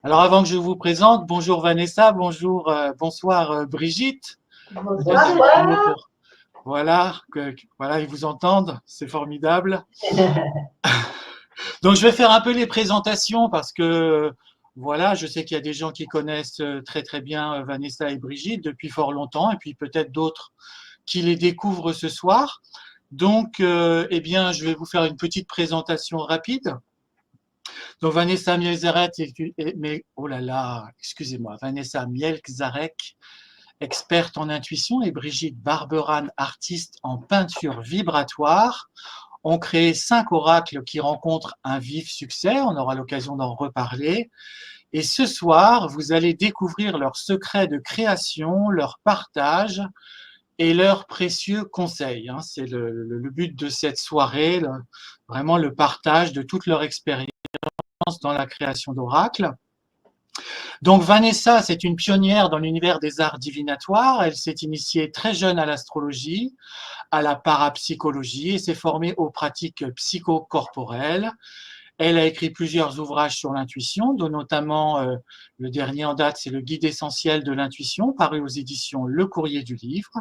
Alors avant que je vous présente, bonjour Vanessa, bonsoir Brigitte. Peut-être Bonsoir. quelques mots pour voilà, ils vous entendent, c'est formidable. Donc je vais faire un peu les présentations parce que voilà, je sais qu'il y a des gens qui connaissent très très bien Vanessa et Brigitte depuis fort longtemps et puis peut-être d'autres qui les découvrent ce soir. Donc eh bien, je vais vous faire une petite présentation rapide. Donc Vanessa Mielzarek, mais oh là là, excusez-moi, Vanessa Mielzarek, experte en intuition, et Brigitte Barberan, artiste en peinture vibratoire, ont créé 5 oracles qui rencontrent un vif succès. On aura l'occasion d'en reparler. Et ce soir, vous allez découvrir leurs secrets de création, leur partage et leurs précieux conseils. C'est le but de cette soirée, vraiment le partage de toute leur expérience dans la création d'oracles. Donc Vanessa, c'est une pionnière dans l'univers des arts divinatoires. Elle s'est initiée très jeune à l'astrologie, à la parapsychologie et s'est formée aux pratiques psychocorporelles. Elle a écrit plusieurs ouvrages sur l'intuition, dont notamment le dernier en date, c'est le Guide essentiel de l'intuition, paru aux éditions Le Courrier du Livre.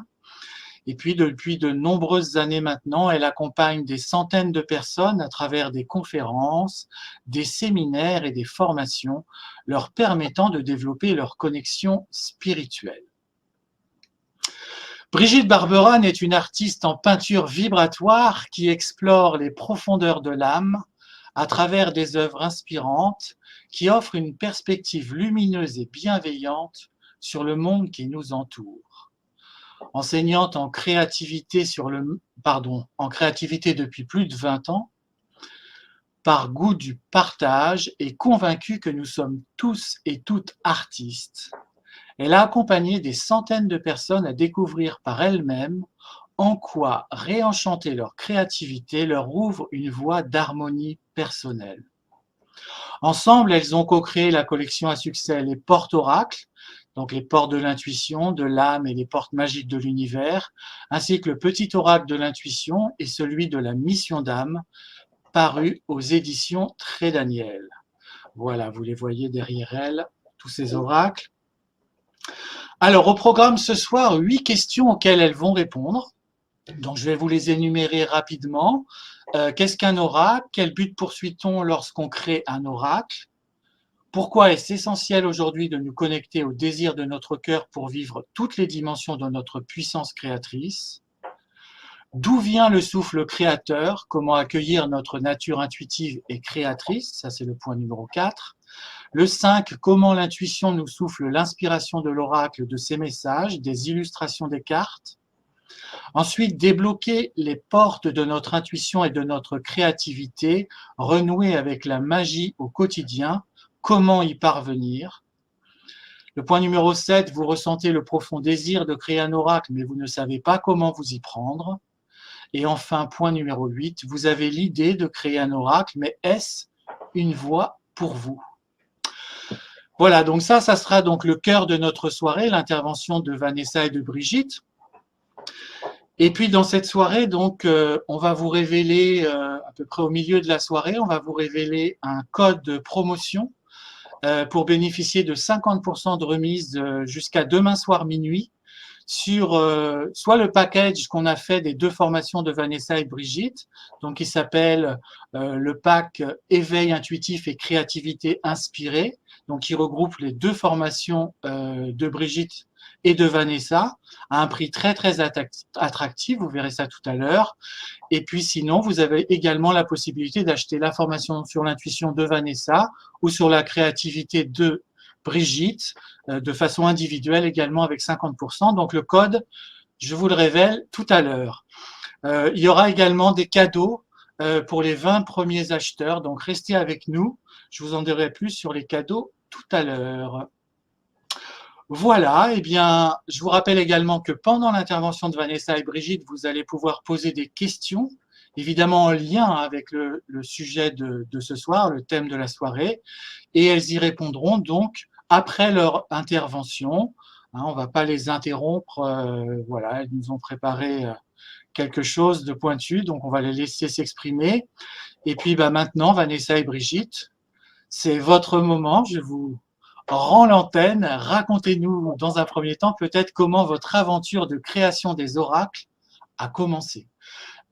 Et puis, depuis de nombreuses années maintenant, elle accompagne des centaines de personnes à travers des conférences, des séminaires et des formations, leur permettant de développer leur connexion spirituelle. Brigitte Barberan est une artiste en peinture vibratoire qui explore les profondeurs de l'âme à travers des œuvres inspirantes qui offrent une perspective lumineuse et bienveillante sur le monde qui nous entoure. Enseignante en créativité en créativité depuis plus de 20 ans, par goût du partage et convaincue que nous sommes tous et toutes artistes, elle a accompagné des centaines de personnes à découvrir par elles-mêmes en quoi réenchanter leur créativité leur ouvre une voie d'harmonie personnelle. Ensemble, elles ont co-créé la collection à succès Les Portes Oracles, donc les portes de l'intuition, de l'âme et les portes magiques de l'univers, ainsi que le petit oracle de l'intuition et celui de la mission d'âme, paru aux éditions Très Daniel. Voilà, vous les voyez derrière elles, tous ces oracles. Alors, au programme ce soir, 8 questions auxquelles elles vont répondre. Donc, je vais vous les énumérer rapidement. Qu'est-ce qu'un oracle? Quel but poursuit-on lorsqu'on crée un oracle? Pourquoi est-ce essentiel aujourd'hui de nous connecter au désir de notre cœur pour vivre toutes les dimensions de notre puissance créatrice? D'où vient le souffle créateur? Comment accueillir notre nature intuitive et créatrice? Ça, c'est le point numéro 4. Le 5, comment l'intuition nous souffle l'inspiration de l'oracle, de ses messages, des illustrations des cartes. Ensuite, débloquer les portes de notre intuition et de notre créativité, renouer avec la magie au quotidien. Comment y parvenir? Le point numéro 7, vous ressentez le profond désir de créer un oracle, mais vous ne savez pas comment vous y prendre. Et enfin, point numéro 8, vous avez l'idée de créer un oracle, mais est-ce une voie pour vous? Voilà, donc ça sera donc le cœur de notre soirée, l'intervention de Vanessa et de Brigitte. Et puis dans cette soirée, donc, on va vous révéler, à peu près au milieu de la soirée, on va vous révéler un code de promotion pour bénéficier de 50% de remise jusqu'à demain soir minuit sur soit le package qu'on a fait des 2 formations de Vanessa et Brigitte, donc qui s'appelle le pack éveil intuitif et créativité inspirée, donc qui regroupe les 2 formations de Brigitte et de Vanessa à un prix très très attractif, vous verrez ça tout à l'heure. Et puis sinon, vous avez également la possibilité d'acheter la formation sur l'intuition de Vanessa ou sur la créativité de Brigitte de façon individuelle également avec 50%. Donc le code, je vous le révèle tout à l'heure. Il y aura également des cadeaux pour les 20 premiers acheteurs. Donc restez avec nous. Je vous en dirai plus sur les cadeaux tout à l'heure. Voilà, eh bien, je vous rappelle également que pendant l'intervention de Vanessa et Brigitte, vous allez pouvoir poser des questions, évidemment en lien avec le sujet de ce soir, le thème de la soirée, et elles y répondront donc après leur intervention. On ne va pas les interrompre, voilà, elles nous ont préparé quelque chose de pointu, donc on va les laisser s'exprimer. Et puis maintenant, Vanessa et Brigitte, c'est votre moment, je vous rend l'antenne. Racontez-nous dans un premier temps peut-être comment votre aventure de création des oracles a commencé.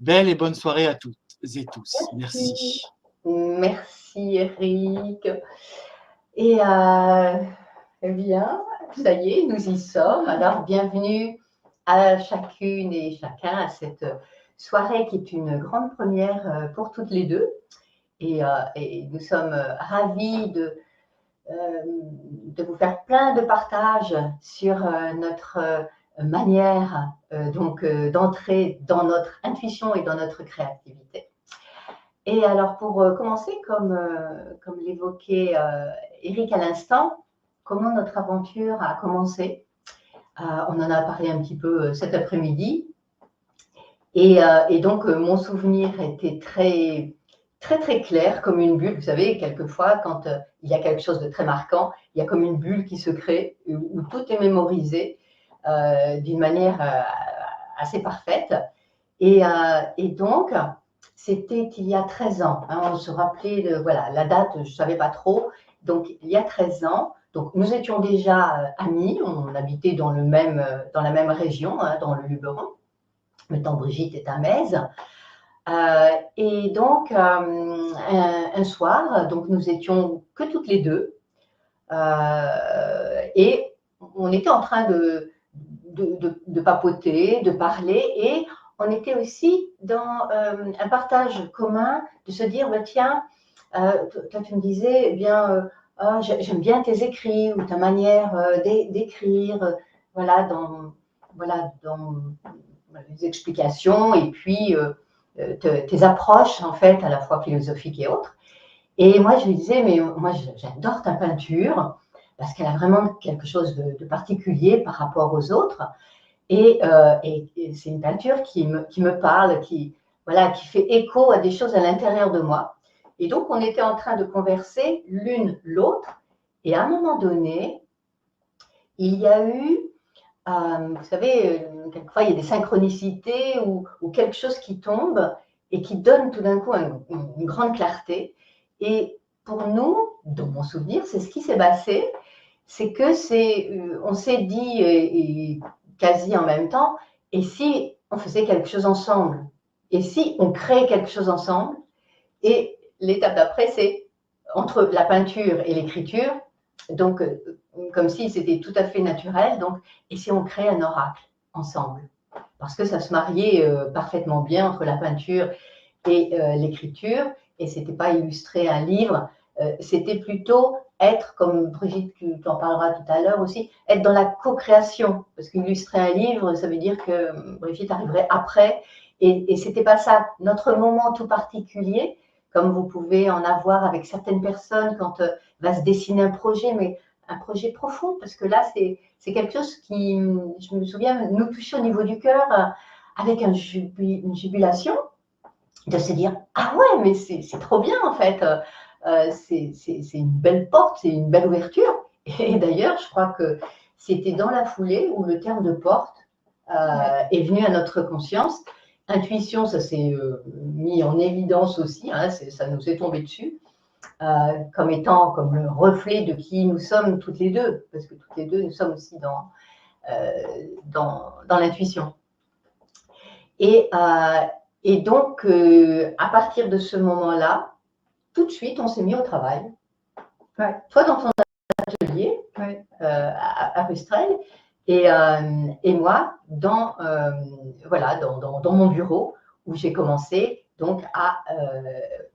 Belle et bonne soirée à toutes et tous. Merci. Merci Eric. Et eh bien, ça y est, nous y sommes. Alors, bienvenue à chacune et chacun à cette soirée qui est une grande première pour toutes les deux. Et nous sommes ravis de vous faire plein de partages sur notre manière d'entrer dans notre intuition et dans notre créativité. Et alors, pour commencer, comme l'évoquait Eric à l'instant, comment notre aventure a commencé. On en a parlé un petit peu cet après-midi. Et donc, mon souvenir était très, très, très clair, comme une bulle. Vous savez, quelquefois, quand il y a quelque chose de très marquant, il y a comme une bulle qui se crée, où tout est mémorisé d'une manière assez parfaite. Et donc, c'était il y a 13 ans. Hein, on se rappelait, voilà, la date, je ne savais pas trop. Donc, il y a 13 ans, donc, nous étions déjà amis. On habitait dans la même région, hein, dans le Luberon. Le temps Brigitte est à Metz. Et donc, un soir, donc, nous étions que toutes les deux. Et on était en train de papoter, de parler, et on était aussi dans un partage commun de se dire, bah, tiens, toi tu me disais, eh bien, j'aime bien tes écrits ou ta manière d'écrire, voilà, dans les explications et puis tes approches, en fait, à la fois philosophiques et autres. Et moi, je lui disais, mais moi, j'adore ta peinture parce qu'elle a vraiment quelque chose de particulier par rapport aux autres. Et c'est une peinture qui me parle, qui fait écho à des choses à l'intérieur de moi. Et donc, on était en train de converser l'une l'autre. Et à un moment donné, il y a eu, vous savez, quelquefois, il y a des synchronicités ou quelque chose qui tombe et qui donne tout d'un coup une grande clarté. Et pour nous, dans mon souvenir, c'est ce qui s'est passé, c'est que on s'est dit, et quasi en même temps, et si on faisait quelque chose ensemble? Et si on créait quelque chose ensemble? Et l'étape d'après, c'est entre la peinture et l'écriture, donc comme si c'était tout à fait naturel, donc, et si on crée un oracle ensemble? Parce que ça se mariait parfaitement bien entre la peinture et l'écriture, et c'était pas illustrer un livre, c'était plutôt être, comme Brigitte, tu en parleras tout à l'heure aussi, être dans la co-création, parce qu'illustrer un livre, ça veut dire que Brigitte arriverait après, et c'était pas ça. Notre moment tout particulier, comme vous pouvez en avoir avec certaines personnes quand va se dessiner un projet, mais un projet profond, parce que là, c'est quelque chose qui, je me souviens, nous touchait au niveau du cœur avec une jubilation, de se dire « Ah ouais, mais c'est trop bien en fait, c'est une belle porte, c'est une belle ouverture ». Et d'ailleurs, je crois que c'était dans la foulée où le terme de porte est venu à notre conscience. Intuition, ça s'est mis en évidence aussi, hein, ça nous est tombé dessus, comme étant comme le reflet de qui nous sommes toutes les deux, parce que toutes les deux, nous sommes aussi dans l'intuition. Et donc, à partir de ce moment-là, tout de suite, on s'est mis au travail. Ouais. Toi, dans ton atelier, ouais. À Rustrel, et moi, dans mon bureau, où j'ai commencé donc à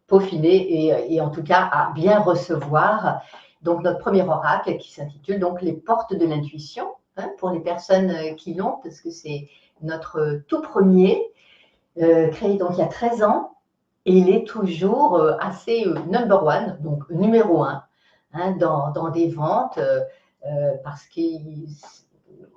peaufiner et en tout cas à bien recevoir donc notre premier oracle qui s'intitule donc Les portes de l'intuition, hein, pour les personnes qui l'ont, parce que c'est notre tout premier, créé donc il y a 13 ans, et il est toujours assez number one, donc numéro un, hein, dans des ventes, parce que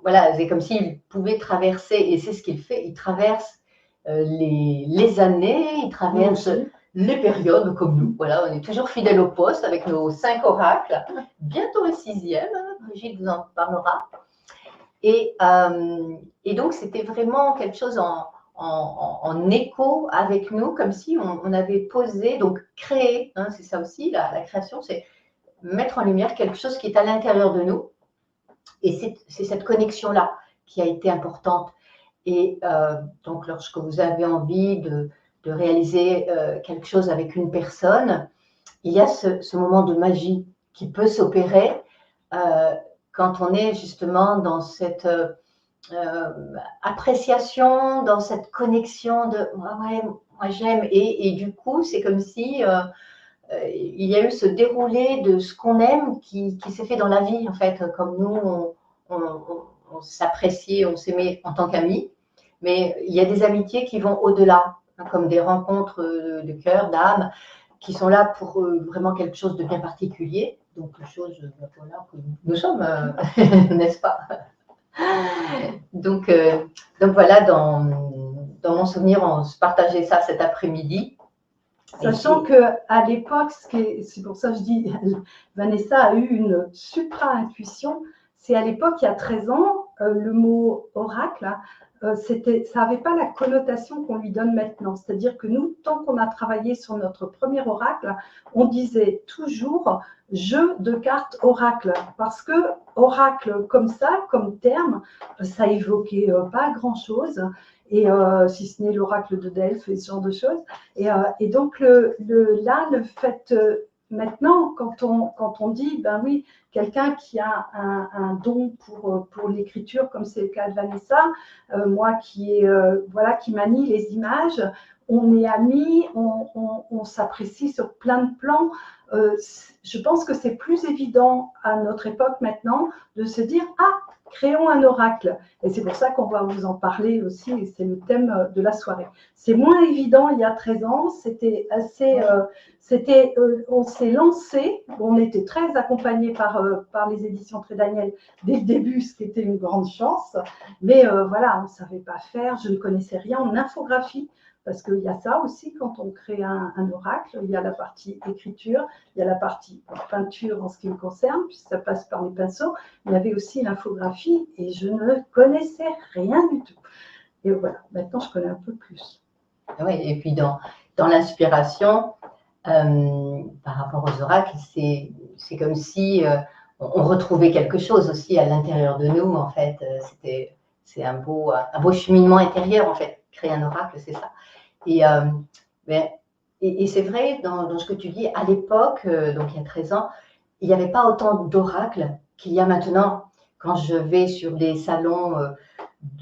voilà, c'est comme s'il pouvait traverser, et c'est ce qu'il fait, il traverse les années, il traverse les périodes comme nous. Voilà, on est toujours fidèle au poste avec nos 5 oracles, bientôt le 6e, hein, Brigitte vous en parlera. Et donc, c'était vraiment quelque chose en écho avec nous, comme si on avait posé, donc créé, hein, c'est ça aussi, la création, c'est mettre en lumière quelque chose qui est à l'intérieur de nous. Et c'est cette connexion-là qui a été importante. Et donc, lorsque vous avez envie de réaliser quelque chose avec une personne, il y a ce moment de magie qui peut s'opérer quand on est justement dans cette appréciation, dans cette connexion de ouais, moi j'aime. Et du coup, c'est comme si il y a eu ce déroulé de ce qu'on aime qui s'est fait dans la vie, en fait, comme nous, on s'appréciait, on s'aimait en tant qu'amis. Mais il y a des amitiés qui vont au-delà, hein, comme des rencontres de cœur, d'âme, qui sont là pour vraiment quelque chose de bien particulier. Donc, les choses, voilà, que nous sommes, n'est-ce pas? Donc voilà, dans mon souvenir, on se partageait ça cet après-midi. Sachant qu'à l'époque, c'est pour ça que je dis, Vanessa a eu une supra-intuition. C'est à l'époque, il y a 13 ans, le mot oracle, ça n'avait pas la connotation qu'on lui donne maintenant. C'est-à-dire que nous, tant qu'on a travaillé sur notre premier oracle, on disait toujours jeu de cartes oracle. Parce que oracle comme ça, comme terme, ça évoquait pas grand-chose. Et si ce n'est l'oracle de Delphes et ce genre de choses. Et donc, là, le fait, maintenant, quand on dit, ben oui, quelqu'un qui a un don pour l'écriture, comme c'est le cas de Vanessa, moi qui manie les images, on est amis, on s'apprécie sur plein de plans. Je pense que c'est plus évident à notre époque maintenant de se dire, ah, créons un oracle. Et c'est pour ça qu'on va vous en parler aussi, et c'est le thème de la soirée. C'est moins évident il y a 13 ans, c'était assez... on s'est lancé, on était très accompagnés par les éditions Trédaniel dès le début, ce qui était une grande chance. Mais voilà, on ne savait pas faire, je ne connaissais rien en infographie, parce qu'il y a ça aussi quand on crée un oracle, il y a la partie écriture, il y a la partie peinture en ce qui me concerne, puisque ça passe par les pinceaux, il y avait aussi l'infographie et je ne connaissais rien du tout. Et voilà, maintenant je connais un peu plus. Oui, et puis dans l'inspiration, par rapport aux oracles, c'est comme si on retrouvait quelque chose aussi à l'intérieur de nous, en fait. C'est un beau cheminement intérieur, en fait. Créer un oracle, c'est ça. Et c'est vrai, dans ce que tu dis, à l'époque, donc il y a 13 ans, il n'y avait pas autant d'oracles qu'il y a maintenant. Quand je vais sur des salons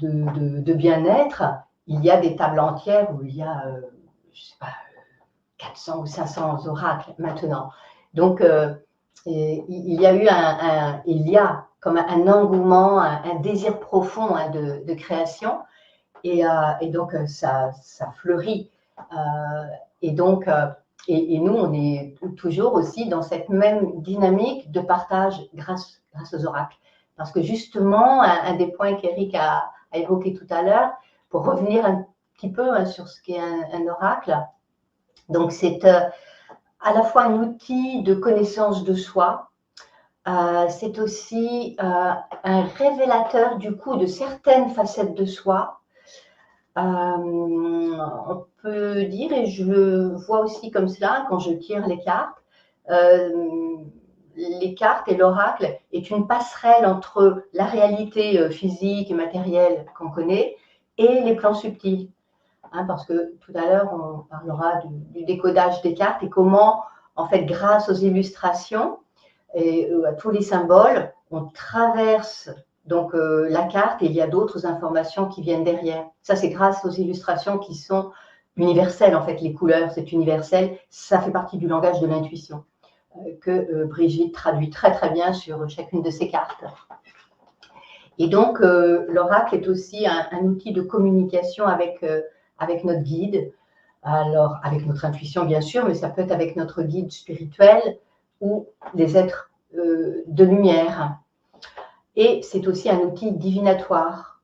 de bien-être, il y a des tables entières où il y a, je sais pas, 400 ou 500 oracles maintenant. Donc, il y a eu il y a comme un engouement, un désir profond hein, de création. Et donc, ça fleurit. Et donc, et nous, on est toujours aussi dans cette même dynamique de partage grâce aux oracles. Parce que justement, un des points qu'Éric a évoqué tout à l'heure, pour revenir un petit peu hein, sur ce qu'est un oracle, donc c'est à la fois un outil de connaissance de soi, c'est aussi un révélateur du coup de certaines facettes de soi. On peut dire, et je le vois aussi comme cela quand je tire les cartes et l'oracle est une passerelle entre la réalité physique et matérielle qu'on connaît et les plans subtils. Hein, parce que tout à l'heure, on parlera du décodage des cartes et comment, en fait, grâce aux illustrations et à tous les symboles, on traverse donc la carte et il y a d'autres informations qui viennent derrière. Ça, c'est grâce aux illustrations qui sont universelles, en fait, les couleurs, c'est universel. Ça fait partie du langage de l'intuition que Brigitte traduit très, très bien sur chacune de ses cartes. Et donc, l'oracle est aussi un outil de communication avec notre guide, alors avec notre intuition bien sûr, mais ça peut être avec notre guide spirituel ou les êtres de lumière. Et c'est aussi un outil divinatoire.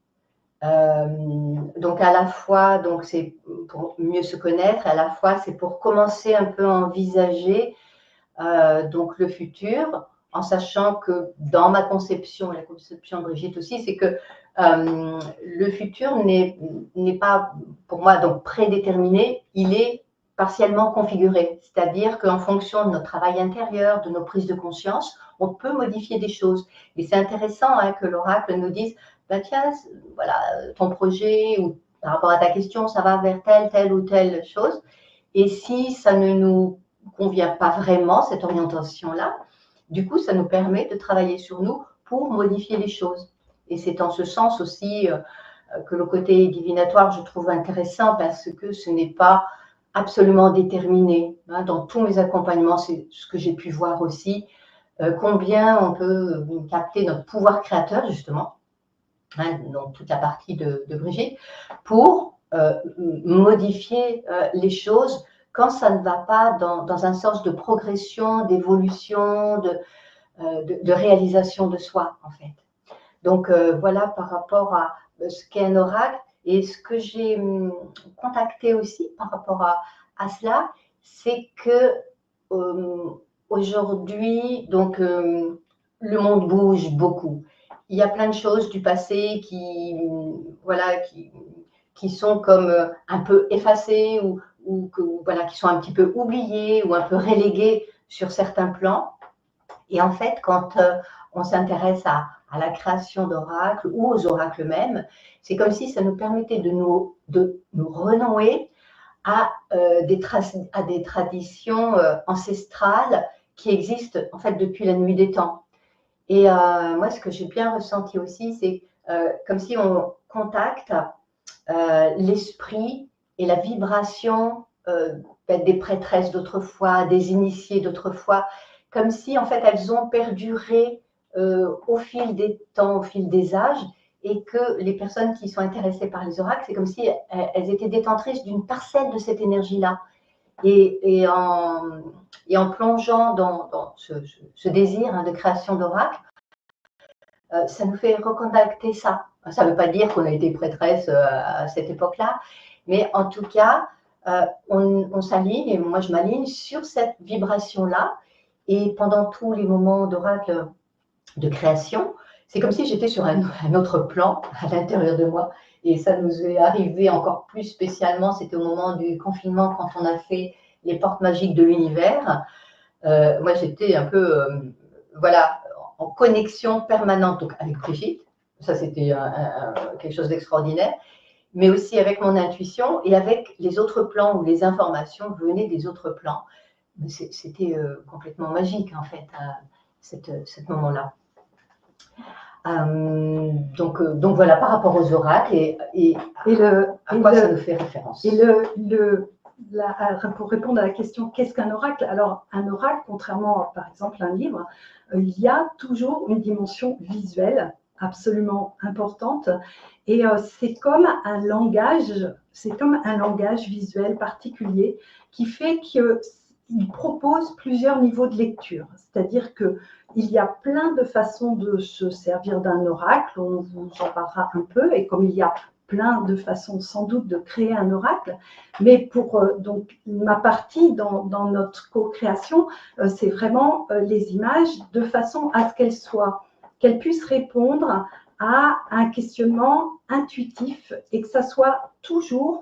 Donc à la fois, donc c'est pour mieux se connaître, à la fois c'est pour commencer un peu à envisager donc le futur, en sachant que dans ma conception, et la conception de Brigitte aussi, c'est que le futur n'est pas pour moi donc prédéterminé, il est partiellement configuré, c'est-à-dire qu'en fonction de notre travail intérieur, de nos prises de conscience, on peut modifier des choses. Et c'est intéressant que l'oracle nous dise, bah, tiens, voilà, ton projet ou par rapport à ta question, ça va vers telle ou telle chose. Et si ça ne nous convient pas vraiment, cette orientation-là, du coup, ça nous permet de travailler sur nous pour modifier les choses. Et c'est en ce sens aussi que le côté divinatoire, je trouve intéressant parce que ce n'est pas absolument déterminé. Dans tous mes accompagnements, c'est ce que j'ai pu voir aussi, combien on peut capter notre pouvoir créateur, justement, donc toute la partie de Brigitte, pour modifier les choses quand ça ne va pas dans un sens de progression, d'évolution, de réalisation de soi, en fait. Donc, voilà par rapport à ce qu'est un oracle. Et ce que j'ai contacté aussi par rapport à cela, c'est que aujourd'hui, donc, le monde bouge beaucoup. Il y a plein de choses du passé qui sont comme un peu effacées ou qui sont un petit peu oubliées ou un peu reléguées sur certains plans. Et en fait, quand on s'intéresse à la création d'oracles ou aux oracles même, c'est comme si ça nous permettait de nous renouer à des traditions ancestrales qui existent en fait depuis la nuit des temps. Et moi, ce que j'ai bien ressenti aussi, c'est comme si on contacte l'esprit et la vibration des prêtresses d'autrefois, des initiés d'autrefois, comme si en fait elles ont perduré au fil des temps, au fil des âges, et que les personnes qui sont intéressées par les oracles, c'est comme si elles étaient détentrices d'une parcelle de cette énergie-là. Et en plongeant dans ce désir de création d'oracles, ça nous fait recontacter ça. Ça ne veut pas dire qu'on a été prêtresse à cette époque-là, mais en tout cas, on s'aligne, et moi je m'aligne sur cette vibration-là. Et pendant tous les moments d'oracle de création, c'est comme si j'étais sur un autre plan à l'intérieur de moi. Et ça nous est arrivé encore plus spécialement, c'était au moment du confinement quand on a fait les portes magiques de l'univers. Moi, j'étais un peu, en connexion permanente donc avec Brigitte. Ça, c'était quelque chose d'extraordinaire. Mais aussi avec mon intuition et avec les autres plans où les informations venaient des autres plans. C'était complètement magique, en fait, ce moment-là. Donc voilà, par rapport aux oracles et à quoi ça nous fait référence. Et pour répondre à la question, qu'est-ce qu'un oracle? Alors, un oracle, contrairement à, par exemple, un livre, il y a toujours une dimension visuelle absolument importante. Et c'est comme un langage visuel particulier qui fait qu'il propose plusieurs niveaux de lecture. C'est-à-dire qu'il y a plein de façons de se servir d'un oracle, on vous en parlera un peu, et comme il y a plein de façons sans doute de créer un oracle, mais pour donc ma partie dans notre co-création, c'est vraiment les images de façon à ce qu'elles puissent répondre à un questionnement intuitif et que ça soit toujours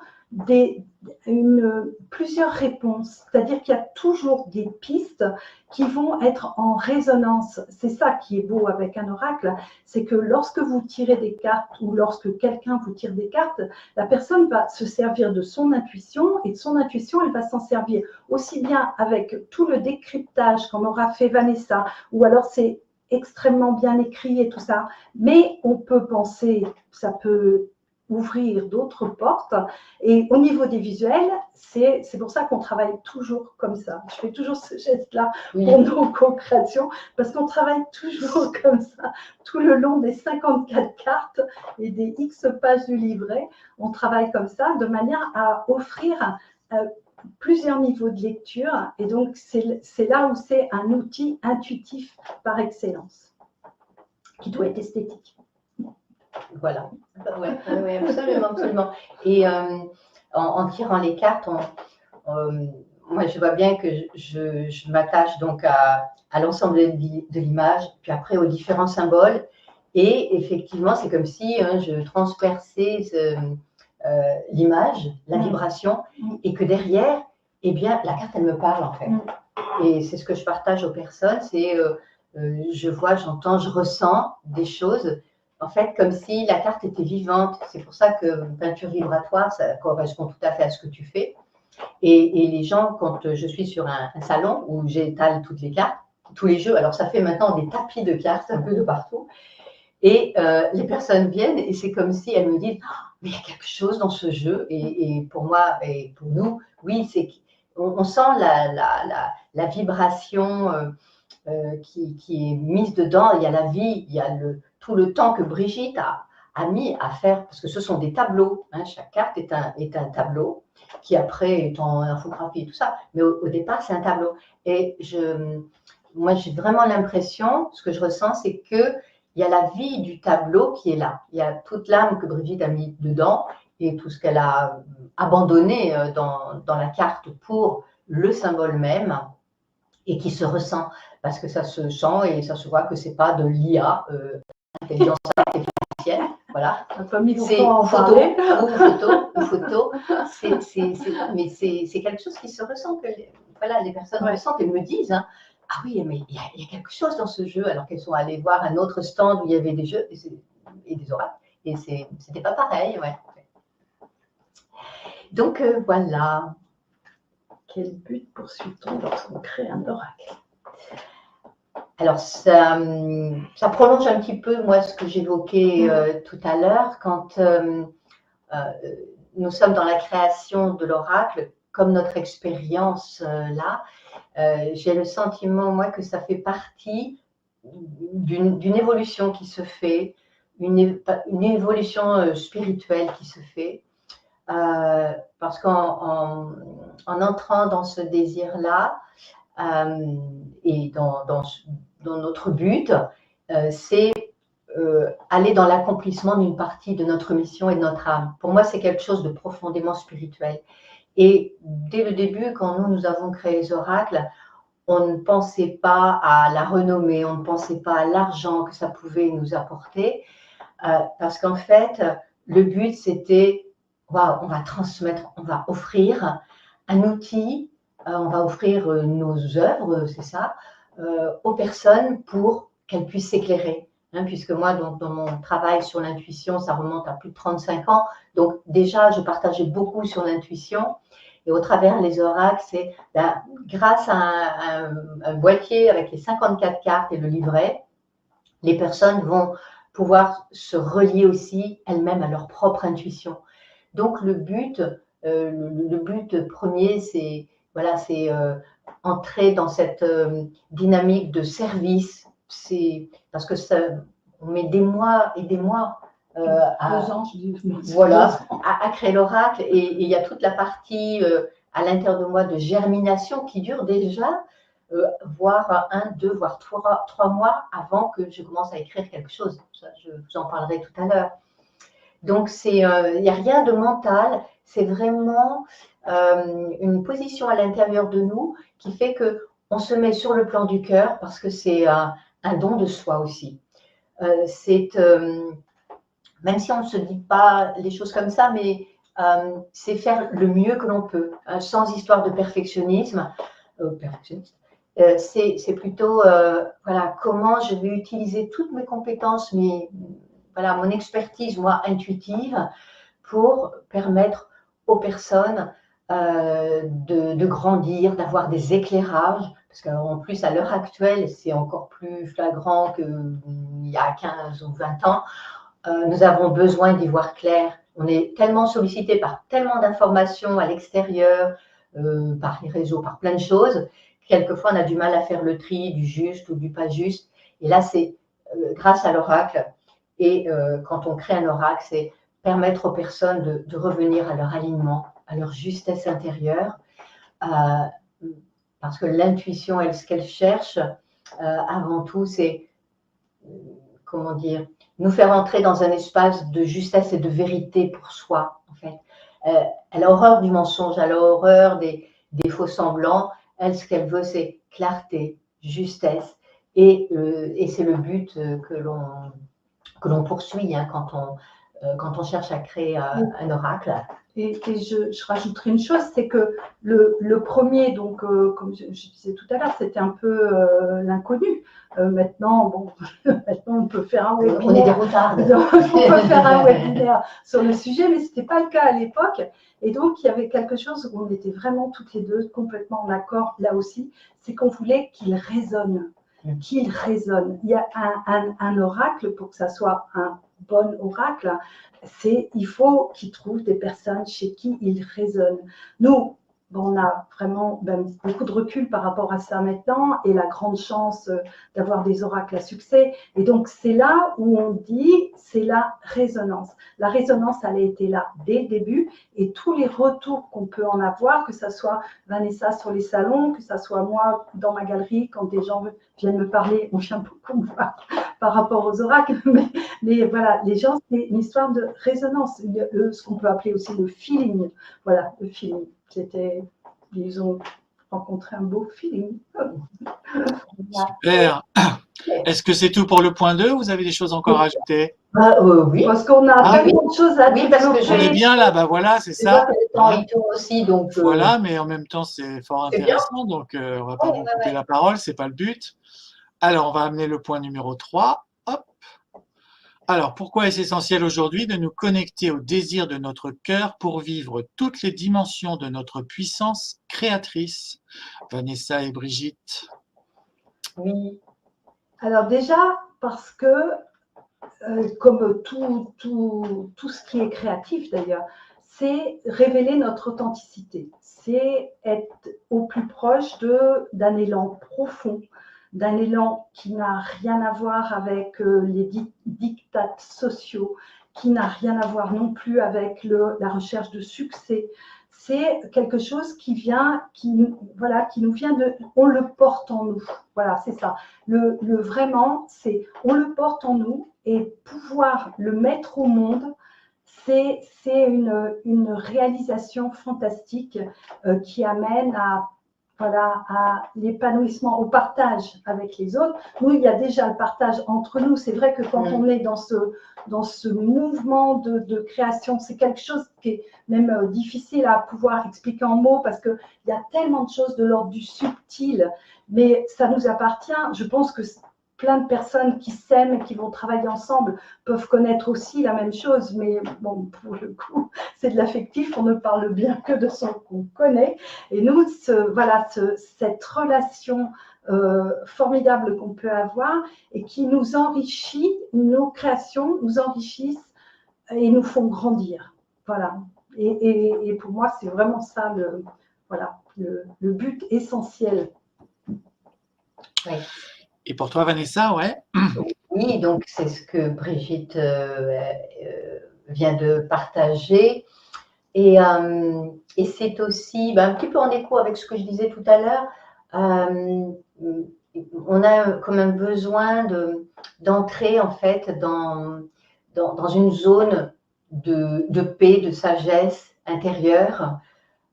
plusieurs réponses, c'est-à-dire qu'il y a toujours des pistes qui vont être en résonance. C'est ça qui est beau avec un oracle, c'est que lorsque vous tirez des cartes ou lorsque quelqu'un vous tire des cartes, la personne va se servir de son intuition et de son intuition, elle va s'en servir aussi bien avec tout le décryptage qu'en aura fait Vanessa, ou alors c'est extrêmement bien écrit et tout ça, mais on peut penser, ça peut ouvrir d'autres portes. Et au niveau des visuels, c'est pour ça qu'on travaille toujours comme ça. Je fais toujours ce geste-là pour nos co-créations, parce qu'on travaille toujours comme ça. Tout le long des 54 cartes et des X pages du livret, on travaille comme ça, de manière à offrir plusieurs niveaux de lecture. Et donc, c'est là où c'est un outil intuitif par excellence, qui doit être esthétique. Voilà, oui, absolument. Et en tirant les cartes, moi je vois bien que je m'attache donc à l'ensemble de l'image, puis après aux différents symboles. Et effectivement, c'est comme si je transperçais l'image, la vibration, et que derrière, eh bien, la carte, elle me parle en fait. Et c'est ce que je partage aux personnes, c'est je vois, j'entends, je ressens des choses, en fait, comme si la carte était vivante. C'est pour ça que peinture vibratoire, ça correspond tout à fait à ce que tu fais. Et les gens, quand je suis sur un salon où j'étale toutes les cartes, tous les jeux, alors ça fait maintenant des tapis de cartes un peu de partout, et les personnes viennent et c'est comme si elles me disent ah, mais il y a quelque chose dans ce jeu. Et pour moi et pour nous, oui, c'est on sent la vibration qui est mise dedans. Il y a la vie, il y a tout le temps que Brigitte a mis à faire, parce que ce sont des tableaux. Hein, chaque carte est un tableau qui après est en infographie et tout ça. Mais au départ, c'est un tableau. Et moi, j'ai vraiment l'impression, ce que je ressens, c'est que il y a la vie du tableau qui est là. Il y a toute l'âme que Brigitte a mis dedans et tout ce qu'elle a abandonné dans la carte pour le symbole même et qui se ressent parce que ça se sent et ça se voit que c'est pas de l'IA, intelligence artificielle. Voilà. C'est photo. Mais c'est quelque chose qui se ressent que voilà, les personnes ressentent et me disent hein, ah oui, mais il y a quelque chose dans ce jeu, alors qu'elles sont allées voir un autre stand où il y avait des jeux et des oracles, et c'était pas pareil. Ouais. Donc voilà. Quel but poursuit-on lorsqu'on crée un oracle? Alors, ça prolonge un petit peu, moi, ce que j'évoquais tout à l'heure, quand nous sommes dans la création de l'oracle, comme notre expérience là, j'ai le sentiment, moi, que ça fait partie d'une évolution qui se fait, une évolution spirituelle qui se fait, parce qu'en entrant dans ce désir-là, et dans notre but, c'est aller dans l'accomplissement d'une partie de notre mission et de notre âme. Pour moi, c'est quelque chose de profondément spirituel. Et dès le début, quand nous avons créé les oracles, on ne pensait pas à la renommée, on ne pensait pas à l'argent que ça pouvait nous apporter, parce qu'en fait, le but, c'était, on va transmettre, on va offrir un outil, on va offrir nos œuvres, c'est ça, aux personnes pour qu'elles puissent s'éclairer. Hein, puisque moi, donc, dans mon travail sur l'intuition, ça remonte à plus de 35 ans. Donc déjà, je partageais beaucoup sur l'intuition. Et au travers les oracles, c'est grâce à un boîtier avec les 54 cartes et le livret, les personnes vont pouvoir se relier aussi elles-mêmes à leur propre intuition. Donc le but premier, c'est entrer dans cette dynamique de service. C'est parce que on met des mois et des mois à créer l'oracle, et il y a toute la partie à l'intérieur de moi de germination qui dure déjà voire 1, 2, voire 3 mois avant que je commence à écrire quelque chose. Ça, je vous en parlerai tout à l'heure. Donc, il n'y a rien de mental, c'est vraiment une position à l'intérieur de nous qui fait qu'on se met sur le plan du cœur parce que c'est un don de soi aussi. Même si on ne se dit pas les choses comme ça, mais c'est faire le mieux que l'on peut, sans histoire de perfectionnisme. C'est plutôt comment je vais utiliser toutes mes compétences, mon expertise, moi, intuitive, pour permettre aux personnes de grandir, d'avoir des éclairages, parce qu'en plus, à l'heure actuelle, c'est encore plus flagrant qu'il y a 15 ou 20 ans, nous avons besoin d'y voir clair. On est tellement sollicité par tellement d'informations à l'extérieur, par les réseaux, par plein de choses. Quelquefois, on a du mal à faire le tri du juste ou du pas juste. Et là, c'est grâce à l'oracle. Et quand on crée un oracle, c'est permettre aux personnes de revenir à leur alignement, à leur justesse intérieure. Parce que l'intuition, ce qu'elle cherche, avant tout, c'est, nous faire entrer dans un espace de justesse et de vérité pour soi, en fait. Elle a horreur du mensonge, elle a horreur des faux semblants. Elle, ce qu'elle veut, c'est clarté, justesse. Et c'est le but que l'on poursuit hein, quand quand on cherche à créer un oracle. Et je rajouterai une chose, c'est que le premier, donc comme je disais tout à l'heure, c'était un peu l'inconnu. Maintenant, bon, maintenant on peut faire un webinaire. On est des routardes. On peut faire un webinaire sur le sujet, mais ce n'était pas le cas à l'époque. Et donc, il y avait quelque chose où on était vraiment toutes les deux complètement en accord là aussi, c'est qu'on voulait qu'il résonne. Qu'il résonne. Il y a un oracle, pour que ça soit un bon oracle, il faut qu'il trouve des personnes chez qui il résonne. Nous, bon, on a vraiment beaucoup de recul par rapport à ça maintenant et la grande chance d'avoir des oracles à succès. Et donc, c'est là où on dit, c'est la résonance. La résonance, elle a été là dès le début et tous les retours qu'on peut en avoir, que ce soit Vanessa sur les salons, que ce soit moi dans ma galerie, quand des gens viennent me parler, on vient beaucoup me voir par rapport aux oracles, mais voilà, les gens, c'est une histoire de résonance, ce qu'on peut appeler aussi le feeling. Voilà, le feeling. Ils ont rencontré un beau feeling. Super. Est-ce que c'est tout pour le point 2 ou vous avez des choses encore à ajouter? Oui. Parce qu'on a tellement de choses à dire. Oui, parce que on est bien là, bah voilà, c'est ça. Le temps il tourne aussi, donc. Voilà, mais en même temps, c'est fort intéressant, donc on va pas vous couper la parole, c'est pas le but. Alors, on va amener le point numéro 3. Hop. Alors, pourquoi est-ce essentiel aujourd'hui de nous connecter au désir de notre cœur pour vivre toutes les dimensions de notre puissance créatrice? Vanessa et Brigitte. Oui. Alors déjà, parce que, comme tout ce qui est créatif d'ailleurs, c'est révéler notre authenticité. C'est être au plus proche d'un élan profond, d'un élan qui n'a rien à voir avec les dictats sociaux, qui n'a rien à voir non plus avec la recherche de succès. C'est quelque chose qui nous vient on le porte en nous. Voilà, c'est ça. Vraiment, c'est on le porte en nous et pouvoir le mettre au monde, c'est une réalisation fantastique qui amène à l'épanouissement, au partage avec les autres. Nous, il y a déjà le partage entre nous. C'est vrai que quand on est dans ce mouvement de création, c'est quelque chose qui est même difficile à pouvoir expliquer en mots parce qu'il y a tellement de choses de l'ordre du subtil, mais ça nous appartient. Je pense que plein de personnes qui s'aiment et qui vont travailler ensemble peuvent connaître aussi la même chose, mais bon, pour le coup, c'est de l'affectif, on ne parle bien que de ce qu'on connaît. Et nous, cette relation formidable qu'on peut avoir et qui nous enrichit, nos créations nous enrichissent et nous font grandir. Voilà. Et pour moi, c'est vraiment ça le but essentiel. Oui. Et pour toi, Vanessa, ouais. Oui, donc c'est ce que Brigitte vient de partager. Et c'est aussi un petit peu en écho avec ce que je disais tout à l'heure. On a comme un besoin d'entrer en fait dans une zone de paix, de sagesse intérieure,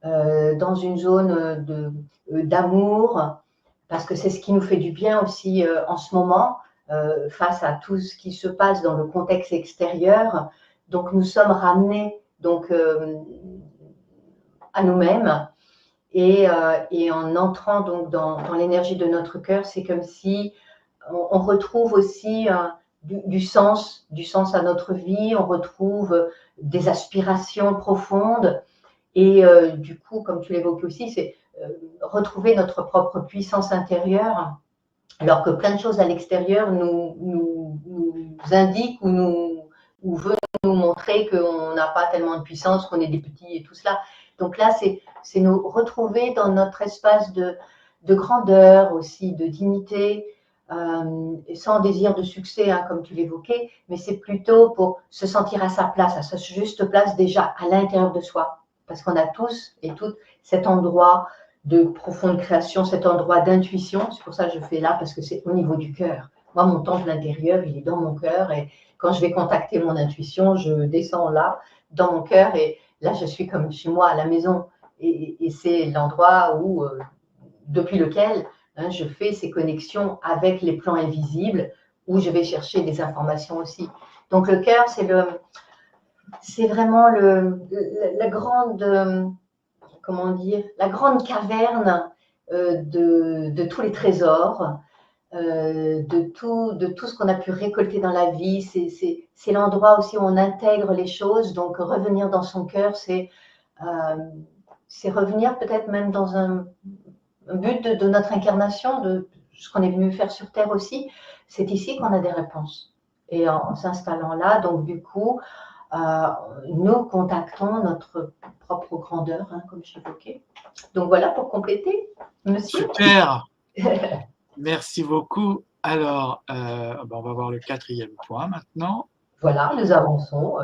dans une zone d'amour, parce que c'est ce qui nous fait du bien aussi en ce moment, face à tout ce qui se passe dans le contexte extérieur. Donc nous sommes ramenés à nous-mêmes et en entrant donc dans l'énergie de notre cœur, c'est comme si on retrouve aussi du sens à notre vie, on retrouve des aspirations profondes et du coup, comme tu l'évoquais aussi, c'est retrouver notre propre puissance intérieure, alors que plein de choses à l'extérieur nous indiquent ou veulent nous montrer qu'on n'a pas tellement de puissance, qu'on est des petits et tout cela. Donc là, c'est nous retrouver dans notre espace de grandeur aussi, de dignité, sans désir de succès, comme tu l'évoquais, mais c'est plutôt pour se sentir à sa place, à sa juste place déjà à l'intérieur de soi. Parce qu'on a tous et toutes cet endroit de profonde création, cet endroit d'intuition. C'est pour ça que je fais là, parce que c'est au niveau du cœur. Moi, mon temple intérieur, il est dans mon cœur. Et quand je vais contacter mon intuition, je descends là, dans mon cœur. Et là, je suis comme chez moi, à la maison. Et c'est l'endroit où, depuis lequel je fais ces connexions avec les plans invisibles, où je vais chercher des informations aussi. Donc, le cœur, c'est c'est vraiment la grande, comment dire, la grande caverne de tous les trésors, de tout ce qu'on a pu récolter dans la vie. C'est l'endroit aussi où on intègre les choses. Donc, revenir dans son cœur, c'est revenir peut-être même dans un but de notre incarnation, de ce qu'on est venu faire sur Terre aussi. C'est ici qu'on a des réponses. Et en s'installant là, donc du coup, nous contactons notre propre grandeur, hein, comme j'évoquais. Donc voilà, pour compléter, monsieur. Super. Merci beaucoup. Alors, on va voir le 4e point maintenant. Voilà, nous avançons.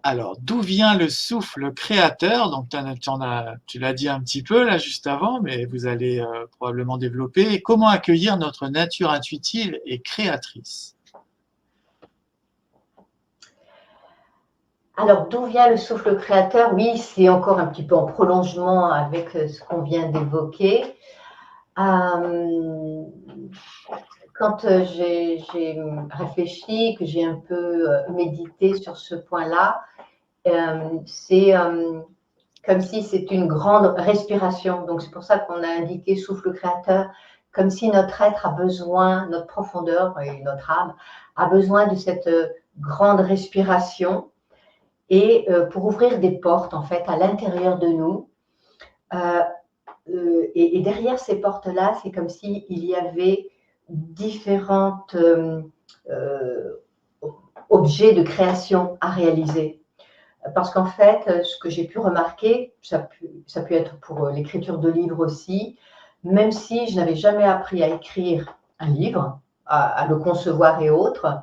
Alors, d'où vient le souffle créateur? Donc, tu l'as dit un petit peu là juste avant, mais vous allez probablement développer. Et comment accueillir notre nature intuitive et créatrice? Alors, d'où vient le souffle créateur? Oui, c'est encore un petit peu en prolongement avec ce qu'on vient d'évoquer. Quand j'ai réfléchi, que j'ai un peu médité sur ce point-là, c'est comme si c'était une grande respiration. Donc, c'est pour ça qu'on a indiqué souffle créateur, comme si notre être a besoin, notre profondeur et notre âme a besoin de cette grande respiration. Et pour ouvrir des portes, en fait, à l'intérieur de nous. Et derrière ces portes-là, c'est comme s'il y avait différentes objets de création à réaliser. Parce qu'en fait, ce que j'ai pu remarquer, ça peut être pour l'écriture de livres aussi, même si je n'avais jamais appris à écrire un livre, à le concevoir et autres,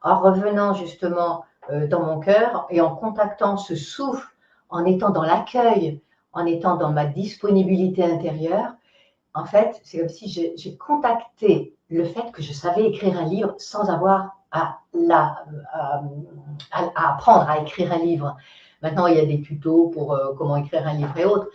en revenant justement dans mon cœur et en contactant ce souffle, en étant dans l'accueil, en étant dans ma disponibilité intérieure, en fait, c'est comme si j'ai contacté le fait que je savais écrire un livre sans avoir à apprendre à écrire un livre. Maintenant, il y a des tutos pour comment écrire un livre et autres.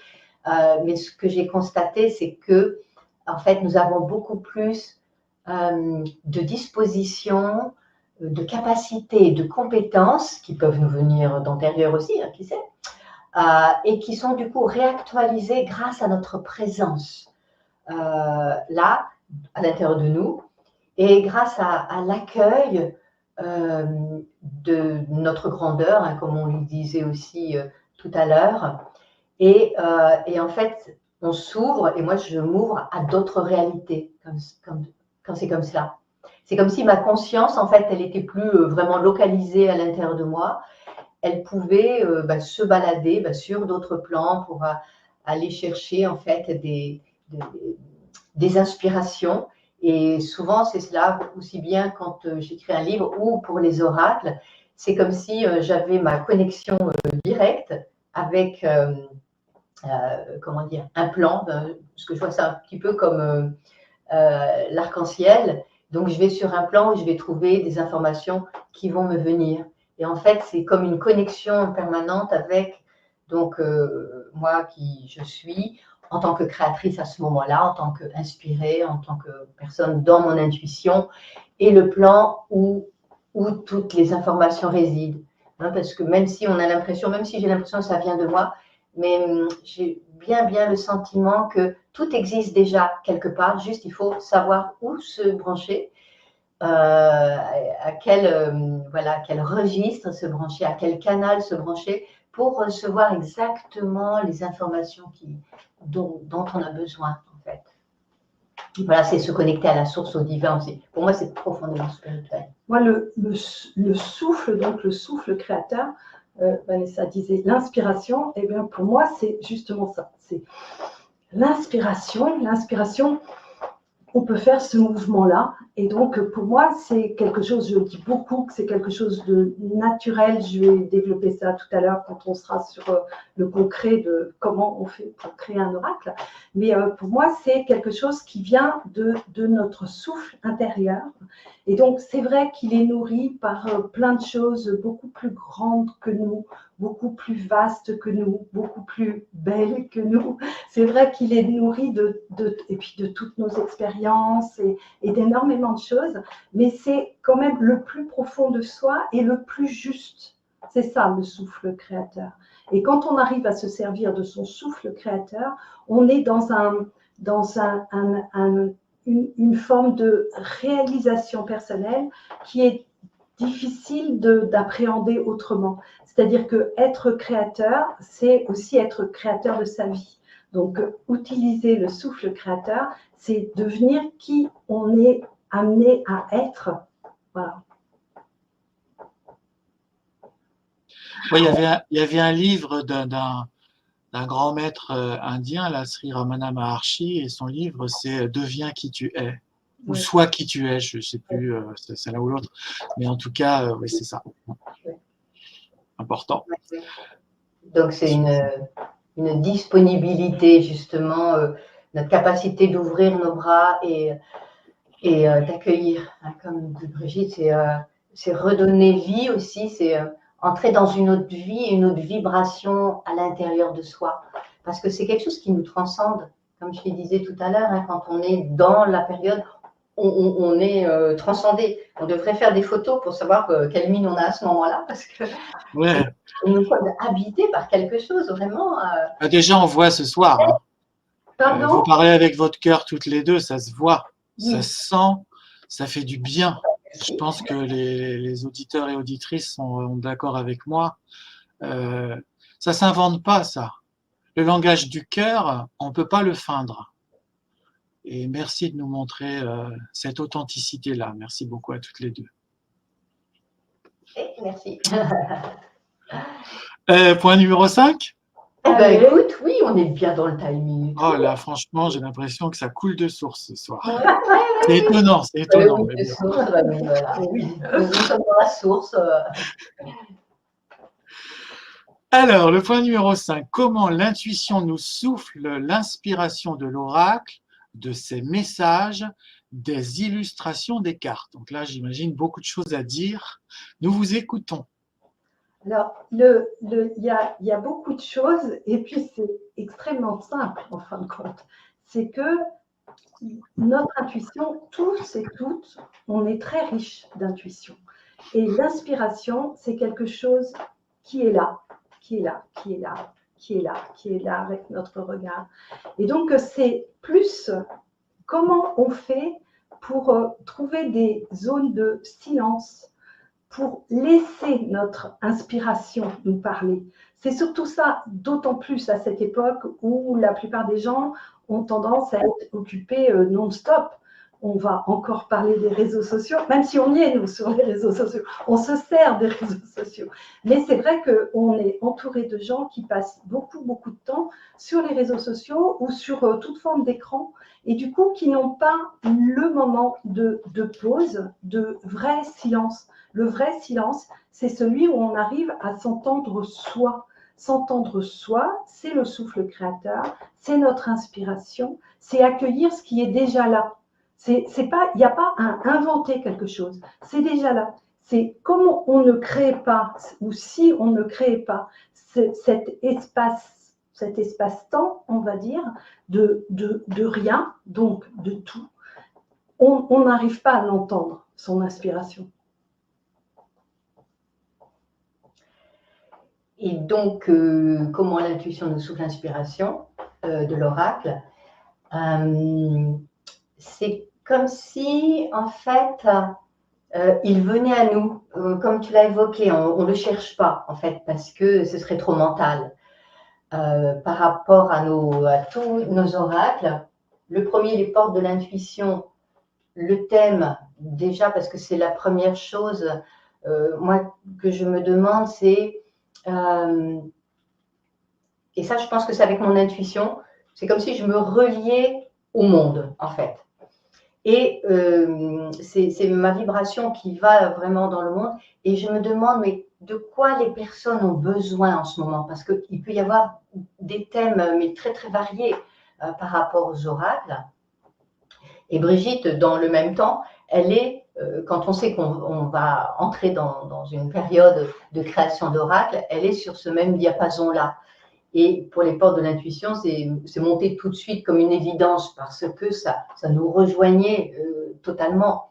Mais ce que j'ai constaté, c'est que, en fait, nous avons beaucoup plus de disposition, de capacités, de compétences qui peuvent nous venir d'antérieur aussi, hein, qui sait, et qui sont du coup réactualisées grâce à notre présence là, à l'intérieur de nous, et grâce à l'accueil de notre grandeur, hein, comme on le disait aussi tout à l'heure, et en fait, on s'ouvre, et moi je m'ouvre à d'autres réalités quand c'est comme cela. C'est comme si ma conscience, en fait, elle était plus vraiment localisée à l'intérieur de moi. Elle pouvait se balader sur d'autres plans pour aller chercher, en fait, des inspirations. Et souvent, c'est cela, aussi bien quand j'écris un livre ou pour les oracles. C'est comme si j'avais ma connexion directe avec, comment dire, un plan, parce que je vois ça un petit peu comme l'arc-en-ciel. Donc, je vais sur un plan où je vais trouver des informations qui vont me venir. Et en fait, c'est comme une connexion permanente avec donc moi qui je suis en tant que créatrice à ce moment-là, en tant qu'inspirée, en tant que personne dans mon intuition, et le plan où toutes les informations résident. Hein, parce que même si on a l'impression, même si j'ai l'impression que ça vient de moi, mais j'ai bien le sentiment que tout existe déjà quelque part, juste il faut savoir où se brancher, à quel registre se brancher, à quel canal se brancher pour recevoir exactement les informations dont on a besoin en fait. Voilà, c'est se connecter à la source, au divin aussi. Pour moi, c'est profondément spirituel. Moi, le souffle, donc le souffle créateur, Vanessa disait l'inspiration, et bien pour moi, c'est justement ça. C'est l'inspiration. L'inspiration, on peut faire ce mouvement-là. Et donc, pour moi, c'est quelque chose, je dis beaucoup que c'est quelque chose de naturel. Je vais développer ça tout à l'heure quand on sera sur le concret de comment on fait pour créer un oracle. Mais pour moi, c'est quelque chose qui vient de notre souffle intérieur. Et donc, c'est vrai qu'il est nourri par plein de choses beaucoup plus grandes que nous, beaucoup plus vastes que nous, beaucoup plus belles que nous. C'est vrai qu'il est nourri et puis de toutes nos expériences et d'énormément de choses, mais c'est quand même le plus profond de soi et le plus juste. C'est ça le souffle créateur. Et quand on arrive à se servir de son souffle créateur, on est dans une forme de réalisation personnelle qui est difficile d'appréhender autrement. C'est-à-dire que être créateur, c'est aussi être créateur de sa vie. Donc, utiliser le souffle créateur, c'est devenir qui on est amené à être. Voilà. Oui, il y avait un livre d'un grand maître indien, là, Sri Ramana Maharshi, et son livre, c'est Deviens qui tu es, ou Oui. Sois qui tu es, je ne sais plus, c'est l'un ou l'autre, mais en tout cas, oui, c'est ça. Important. Donc, c'est une disponibilité, justement, notre capacité d'ouvrir nos bras et d'accueillir. Hein, comme dit Brigitte, c'est redonner vie aussi, c'est entrer dans une autre vie, une autre vibration à l'intérieur de soi. Parce que c'est quelque chose qui nous transcende. Comme je le disais tout à l'heure, hein, quand on est dans la période, on est transcendé. On devrait faire des photos pour savoir quelle mine on a à ce moment-là, parce que Ouais. nous sommes habités par quelque chose, vraiment. Déjà, on voit ce soir. Hein. Pardon? Vous parlez avec votre cœur toutes les deux, ça se voit, Oui. ça se sent, ça fait du bien. Je pense que les auditeurs et auditrices sont d'accord avec moi. Ça s'invente pas, ça. Le langage du cœur, on ne peut pas le feindre. Et merci de nous montrer cette authenticité-là. Merci beaucoup à toutes les deux. Merci. Point numéro 5. Eh ben, écoute, oui, on est bien dans le timing. Oh là, franchement, j'ai l'impression que ça coule de source ce soir. C'est étonnant, c'est étonnant. Oui, de source, voilà. Oui, nous sommes dans la source. Alors, le point numéro 5, comment l'intuition nous souffle l'inspiration de l'oracle, de ses messages, des illustrations des cartes. Donc là, j'imagine beaucoup de choses à dire. Nous vous écoutons. Alors, il y a beaucoup de choses, et puis c'est extrêmement simple en fin de compte. C'est que notre intuition, tous et toutes, on est très riche d'intuition. Et l'inspiration, c'est quelque chose qui est là, qui est là, qui est là, qui est là, qui est là avec notre regard. Et donc, c'est plus comment on fait pour trouver des zones de silence, pour laisser notre inspiration nous parler. C'est surtout ça, d'autant plus à cette époque où la plupart des gens ont tendance à être occupés non-stop. On va encore parler des réseaux sociaux, même si on y est, nous, sur les réseaux sociaux. On se sert des réseaux sociaux. Mais c'est vrai qu'on est entouré de gens qui passent beaucoup, beaucoup de temps sur les réseaux sociaux ou sur toute forme d'écran et du coup qui n'ont pas le moment de pause, de vrai silence. Le vrai silence, c'est celui où on arrive à s'entendre soi. S'entendre soi, c'est le souffle créateur, c'est notre inspiration, c'est accueillir ce qui est déjà là. Il n'y a pas à inventer quelque chose, c'est déjà là. C'est comment on ne crée pas, ou si on ne crée pas cet espace-temps, on va dire, de rien, donc de tout, on n'arrive pas à l'entendre, son inspiration. Et donc, comment l'intuition nous souffle l'inspiration de l'oracle, c'est comme si, en fait, il venait à nous, comme tu l'as évoqué, on ne le cherche pas, en fait, parce que ce serait trop mental. Par rapport à tous nos oracles, le premier, les portes de l'intuition, le thème, déjà, parce que c'est la première chose, moi, que je me demande, c'est... et ça, je pense que c'est avec mon intuition, c'est comme si je me reliais au monde, en fait. Et c'est ma vibration qui va vraiment dans le monde. Et je me demande, mais de quoi les personnes ont besoin en ce moment? Parce qu'il peut y avoir des thèmes, mais très, très variés par rapport aux oracles. Et Brigitte, dans le même temps, elle est, quand on sait qu'on va entrer dans une période de création d'oracles, elle est sur ce même diapason-là. Et pour les portes de l'intuition, c'est monté tout de suite comme une évidence parce que ça nous rejoignait totalement.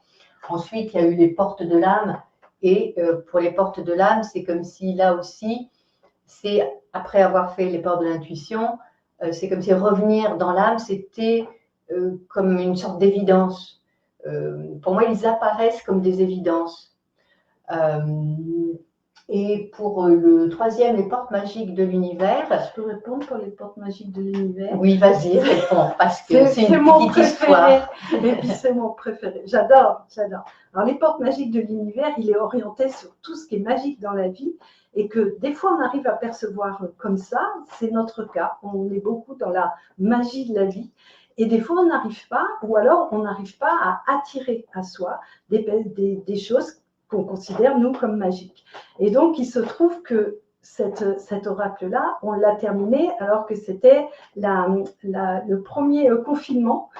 Ensuite, il y a eu les portes de l'âme Et pour les portes de l'âme, c'est comme si là aussi, c'est après avoir fait les portes de l'intuition, c'est comme si revenir dans l'âme, c'était comme une sorte d'évidence. Pour moi, ils apparaissent comme des évidences. Et pour le troisième, les portes magiques de l'univers. Je peux répondre pour les portes magiques de l'univers? Oui, vas-y, réponds, parce que c'est une mon petite préféré. histoire. Et puis c'est mon préféré. J'adore, j'adore. Alors les portes magiques de l'univers, il est orienté sur tout ce qui est magique dans la vie et que des fois on arrive à percevoir comme ça. C'est notre cas. On est beaucoup dans la magie de la vie. Et des fois on n'arrive pas, ou alors on n'arrive pas à attirer à soi des choses qu'on considère, nous, comme magiques. Et donc, il se trouve que cet oracle-là, on l'a terminé alors que c'était le premier confinement.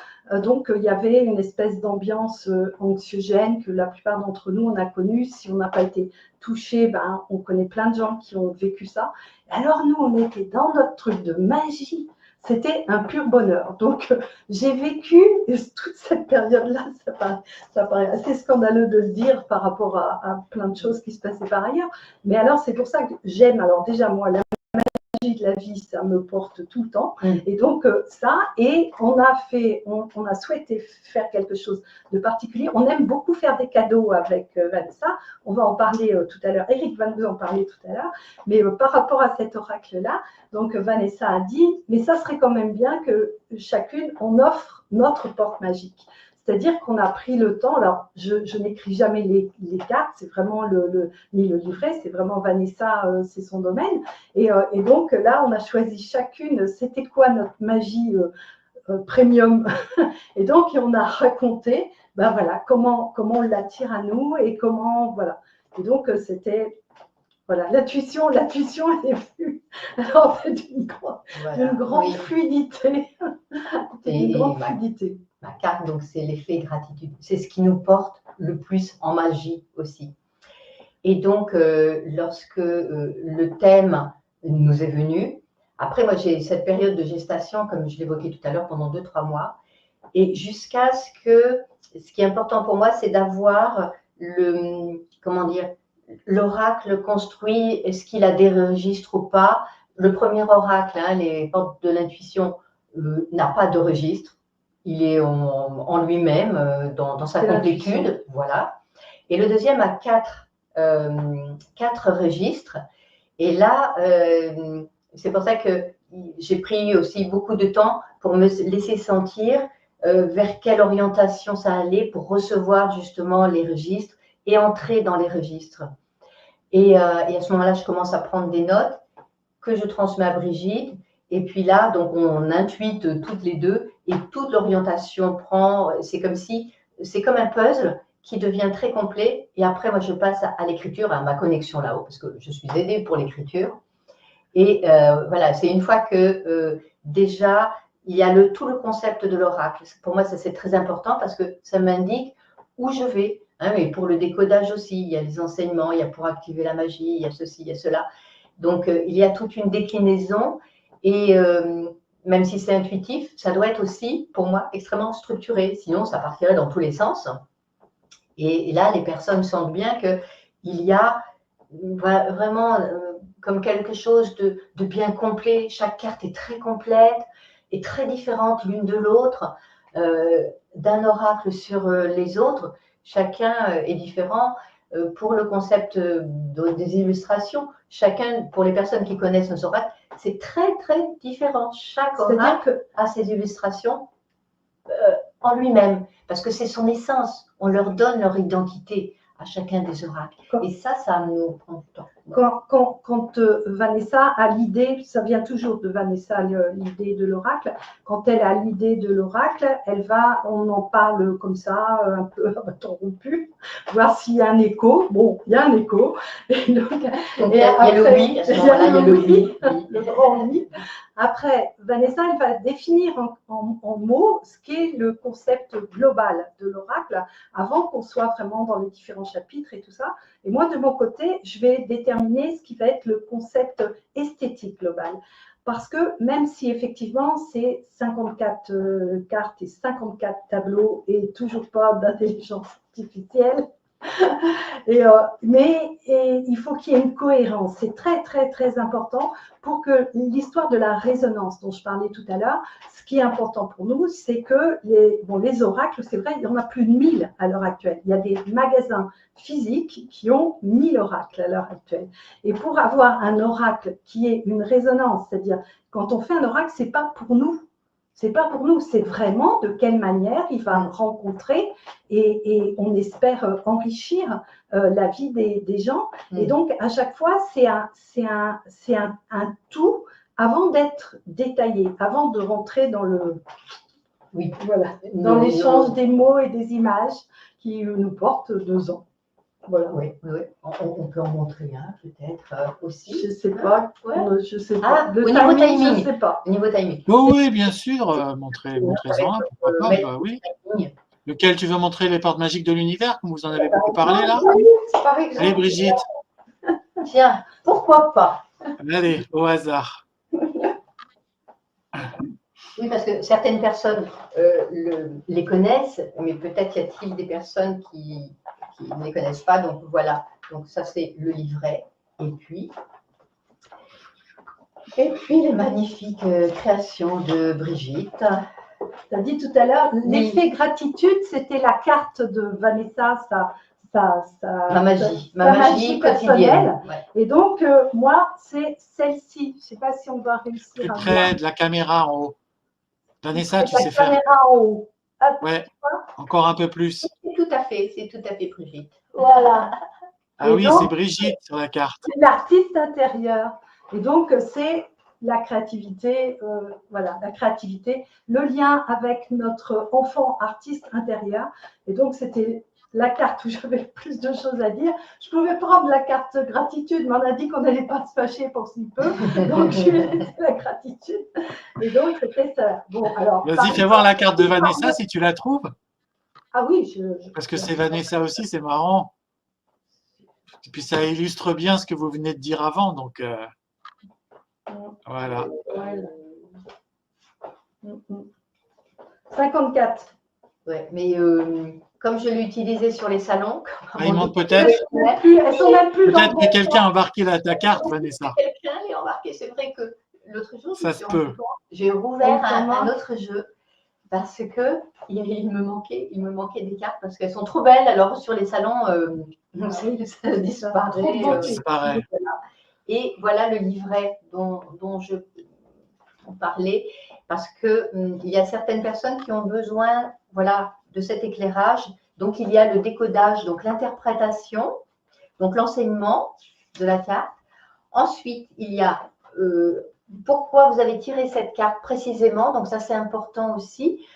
Donc, il y avait une espèce d'ambiance anxiogène que la plupart d'entre nous, on a connue. Si on n'a pas été touché, ben, on connaît plein de gens qui ont vécu ça. Alors, nous, on était dans notre truc de magie. C'était un pur bonheur. Donc, j'ai vécu toute cette période-là. Ça paraît assez scandaleux de le dire par rapport à plein de choses qui se passaient par ailleurs. Mais alors, c'est pour ça que j'aime. Alors, déjà, moi, la magie de la vie, ça me porte tout le temps. Et donc, ça, et on a souhaité faire quelque chose de particulier. On aime beaucoup faire des cadeaux avec Vanessa. On va en parler tout à l'heure. Eric va nous en parler tout à l'heure. Mais par rapport à cet oracle-là, donc Vanessa a dit, mais ça serait quand même bien que chacune, on offre notre porte magique. C'est-à-dire qu'on a pris le temps, alors je n'écris jamais les cartes, c'est vraiment ni le livret, c'est vraiment Vanessa, c'est son domaine. Et donc là, on a choisi chacune, c'était quoi notre magie premium. Et donc, on a raconté, ben voilà, comment on l'attire à nous et comment, voilà. Et donc, c'était, voilà, l'intuition, elle est venue. Alors, en fait, d'une grande fluidité. Une grande fluidité. Ma carte, donc, c'est l'effet gratitude. C'est ce qui nous porte le plus en magie aussi. Et donc, lorsque le thème nous est venu, après, moi, j'ai cette période de gestation, comme je l'évoquais tout à l'heure, pendant 2-3 mois. Et jusqu'à ce que, ce qui est important pour moi, c'est d'avoir l'oracle construit, est-ce qu'il a des registres ou pas. Le premier oracle, hein, les portes de l'intuition, n'a pas de registre. Il est en lui-même, dans sa complétude. Voilà. Et le deuxième a 4 registres. Et là, c'est pour ça que j'ai pris aussi beaucoup de temps pour me laisser sentir vers quelle orientation ça allait pour recevoir justement les registres et entrer dans les registres. Et à ce moment-là, je commence à prendre des notes que je transmets à Brigitte. Et puis là, donc on intuite toutes les deux et toute l'orientation prend. C'est comme un puzzle qui devient très complet. Et après, moi, je passe à l'écriture, à ma connexion là-haut, parce que je suis aidée pour l'écriture. Et voilà, c'est une fois que déjà, il y a tout le concept de l'oracle. Pour moi, ça, c'est très important parce que ça m'indique où je vais. Hein, mais pour le décodage aussi, il y a les enseignements, il y a pour activer la magie, il y a ceci, il y a cela. Donc, il y a toute une déclinaison. Et même si c'est intuitif, ça doit être aussi, pour moi, extrêmement structuré. Sinon, ça partirait dans tous les sens. Et là, les personnes sentent bien qu'il y a vraiment comme quelque chose de bien complet. Chaque carte est très complète et très différente l'une de l'autre. D'un oracle sur les autres, chacun est différent. Pour le concept des illustrations, chacun, pour les personnes qui connaissent nos oracles, c'est très, très différent. Chaque oracle a ses illustrations en lui-même, parce que c'est son essence. On leur donne leur identité à chacun des oracles. Et ça nous prend du temps. Quand Vanessa a l'idée, ça vient toujours de Vanessa, l'idée de l'oracle, quand elle a l'idée de l'oracle, on en parle comme ça, un peu interrompu, voir s'il y a un écho. Bon, il y a un écho. Donc, il y a le oui, à ce moment-là, il y a le oui. Le grand oui. Après, Vanessa, elle va définir en mots ce qu'est le concept global de l'oracle avant qu'on soit vraiment dans les différents chapitres et tout ça. Et moi, de mon côté, je vais déterminer ce qui va être le concept esthétique global. Parce que même si effectivement c'est 54 cartes et 54 tableaux et toujours pas d'intelligence artificielle, Mais il faut qu'il y ait une cohérence. C'est très, très, très important pour que l'histoire de la résonance dont je parlais tout à l'heure, ce qui est important pour nous, c'est que les oracles, c'est vrai, il y en a plus de 1000 à l'heure actuelle. Il y a des magasins physiques qui ont 1000 oracles à l'heure actuelle. Et pour avoir un oracle qui ait une résonance, c'est-à-dire quand on fait un oracle, c'est pas pour nous. C'est pas pour nous, c'est vraiment de quelle manière il va rencontrer et on espère enrichir la vie des gens. Et donc, à chaque fois, c'est un tout avant d'être détaillé, avant de rentrer dans dans l'échange des mots et des images qui nous portent 2 ans. Voilà. Oui. On peut en montrer un peut-être aussi. Je ne sais pas. Ouais. Je sais pas. Au niveau timing, je sais pas. Au niveau timing. Oui, bien sûr. Montrez-en un, pourquoi pas. Bah, oui. Lequel tu veux montrer, les portes magiques de l'univers, comme vous en avez beaucoup parlé là? Par exemple. Allez, Brigitte. Tiens, pourquoi pas? Allez, au hasard. Oui, parce que certaines personnes les connaissent, mais peut-être y a-t-il des personnes qui ne les connaissent pas. Donc voilà, donc ça c'est le livret. Et puis les magnifiques créations de Brigitte. Tu as dit tout à l'heure, l'effet gratitude, c'était la carte de Vanessa, ma magie quotidienne. Ouais. Et donc, moi, c'est celle-ci. Je ne sais pas si on va réussir plus à près de la caméra en haut. Vanessa, tu sais faire. La caméra en haut. Ouais, encore un peu plus. C'est tout à fait Brigitte. Voilà. Ah oui, c'est Brigitte sur la carte. C'est l'artiste intérieur. Et donc, c'est la créativité, la créativité, le lien avec notre enfant artiste intérieur. Et donc, c'était la carte où j'avais le plus de choses à dire. Je pouvais prendre la carte gratitude, mais on a dit qu'on n'allait pas se fâcher pour si peu. Donc, je lui ai laissé la gratitude. Et donc, c'était ça. Bon, alors. Vas-y, fais voir la carte de Vanessa si tu la trouves. Ah oui, parce que c'est Vanessa aussi, c'est marrant. Et puis ça illustre bien ce que vous venez de dire avant, donc voilà. 54. Ouais, mais comme je l'ai utilisé sur les salons. Il manque peut-être. Peut-être que quelqu'un a embarqué ta carte, Vanessa. Quelqu'un l'a embarqué. C'est vrai que l'autre jour, ça se peut. J'ai rouvert un autre jeu parce que il me manquait des cartes parce qu'elles sont trop belles. Alors sur les salons, ça disparaît. Et voilà le livret dont je parlais, parce que il y a certaines personnes qui ont besoin, de cet éclairage. Donc il y a le décodage, donc l'interprétation, donc l'enseignement de la carte. Ensuite, il y a pourquoi vous avez tiré cette carte précisément. Donc ça, c'est important aussi,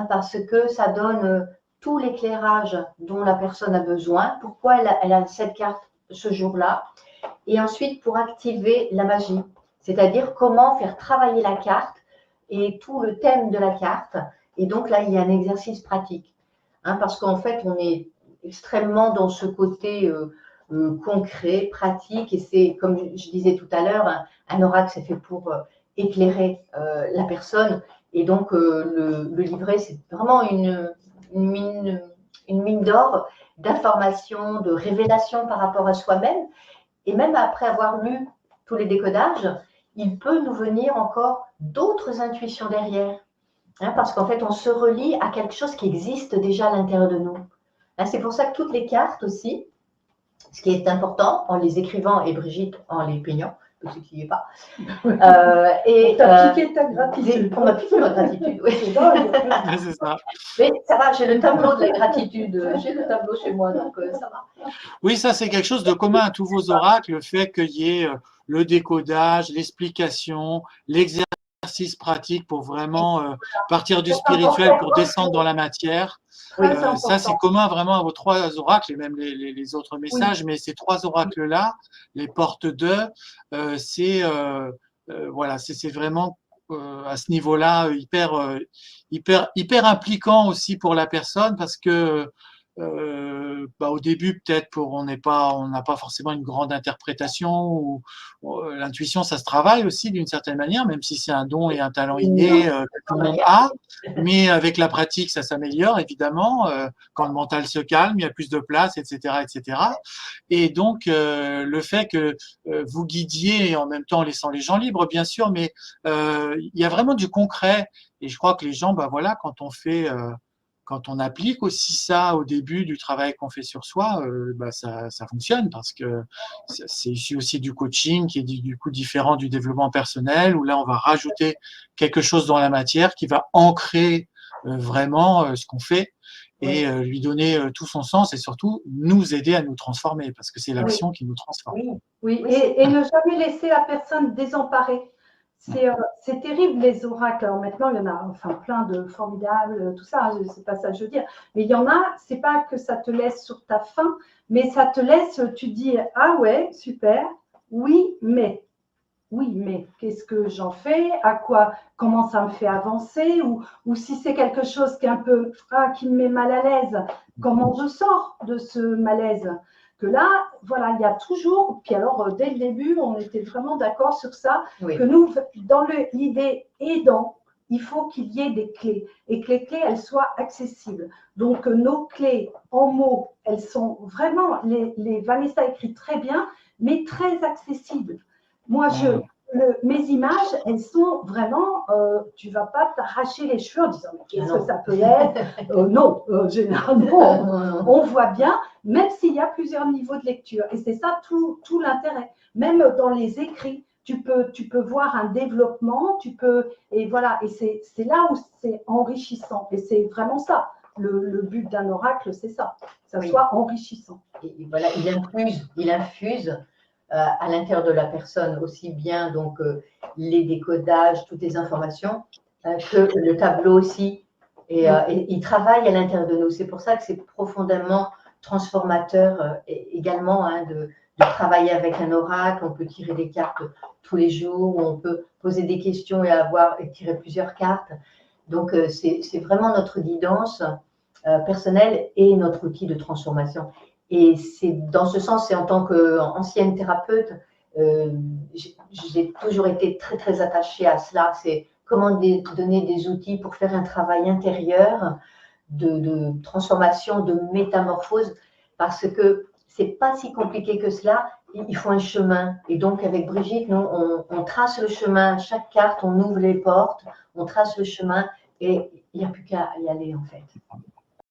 parce que ça donne tout l'éclairage dont la personne a besoin. Pourquoi elle a cette carte ce jour-là. Et ensuite, pour activer la magie, c'est-à-dire comment faire travailler la carte et tout le thème de la carte. Et donc là, il y a un exercice pratique, parce qu'en fait, on est extrêmement dans ce côté concret, pratique, et c'est, comme je disais tout à l'heure, un oracle, c'est fait pour éclairer la personne. Et donc, le livret, c'est vraiment une mine d'or d'informations, de révélations par rapport à soi-même. Et même après avoir lu tous les décodages, il peut nous venir encore d'autres intuitions derrière. Parce qu'en fait, on se relie à quelque chose qui existe déjà à l'intérieur de nous. C'est pour ça que toutes les cartes aussi, ce qui est important en les écrivant, et Brigitte en les peignant, pour ceux qui n'y est pas. On t'a piqué ta gratitude. On m'a piqué ma gratitude, oui. C'est ça. Mais ça va, j'ai le tableau de la gratitude. J'ai le tableau chez moi, donc ça va. Oui, ça c'est quelque chose de commun à tous vos oracles, le fait qu'il y ait le décodage, l'explication, l'exercice pratique pour vraiment partir du spirituel pour descendre dans la matière. Ça, c'est commun vraiment à vos 3 oracles et même les autres messages, mais ces 3 oracles-là, les portes de, c'est vraiment à ce niveau-là hyper impliquant aussi pour la personne parce que au début, peut-être on n'a pas forcément une grande interprétation, ou l'intuition, ça se travaille aussi d'une certaine manière, même si c'est un don et un talent inné que tout le monde a. Mais avec la pratique, ça s'améliore, évidemment. Quand le mental se calme, il y a plus de place, etc., etc. Et donc, le fait que vous guidiez, et en même temps en laissant les gens libres, bien sûr, mais il y a vraiment du concret. Et je crois que les gens, voilà, quand on applique aussi ça au début du travail qu'on fait sur soi, ça fonctionne, parce que c'est issu aussi du coaching, qui est du coup différent du développement personnel, où là, on va rajouter quelque chose dans la matière qui va ancrer vraiment ce qu'on fait, et lui donner tout son sens, et surtout nous aider à nous transformer, parce que c'est l'action qui nous transforme. Oui, et ne jamais laisser la personne désemparée. C'est terrible, les oracles. Alors maintenant, il y en a plein de formidables, tout ça, c'est pas ça que je veux dire. Mais il y en a, c'est pas que ça te laisse sur ta faim, mais ça te laisse, tu dis, ah ouais, super, oui, mais qu'est-ce que j'en fais? Comment ça me fait avancer? Ou si c'est quelque chose qui est un peu, qui me met mal à l'aise, comment je sors de ce malaise? Que là, voilà, il y a toujours, puis alors dès le début, on était vraiment d'accord sur ça, que nous, dans l'idée aidant, il faut qu'il y ait des clés, et que les clés, elles soient accessibles. Donc, nos clés en mots, elles sont vraiment, les Vanessa écrit très bien, mais très accessibles. Moi, mes images, elles sont vraiment, tu ne vas pas t'arracher les cheveux en disant, mais qu'est-ce que ça peut être? Non, généralement, on voit bien, même s'il y a plusieurs niveaux de lecture. Et c'est ça tout l'intérêt. Même dans les écrits, tu peux voir un développement, et voilà, et c'est là où c'est enrichissant. Et c'est vraiment ça. Le but d'un oracle, c'est ça, que ça soit enrichissant. Et voilà, il infuse à l'intérieur de la personne aussi bien donc les décodages, toutes les informations, que le tableau aussi. Et il travaille à l'intérieur de nous. C'est pour ça que c'est profondément transformateur également de travailler avec un oracle. On peut tirer des cartes tous les jours, on peut poser des questions et tirer plusieurs cartes. Donc, c'est vraiment notre guidance personnelle et notre outil de transformation. Et c'est dans ce sens, c'est en tant qu'ancienne thérapeute, j'ai toujours été très, très attachée à cela. C'est comment donner des outils pour faire un travail intérieur de transformation, de métamorphose, parce que c'est pas si compliqué que cela. Il faut un chemin. Et donc, avec Brigitte, nous, on trace le chemin. Chaque carte, on ouvre les portes, on trace le chemin, et il n'y a plus qu'à y aller, en fait.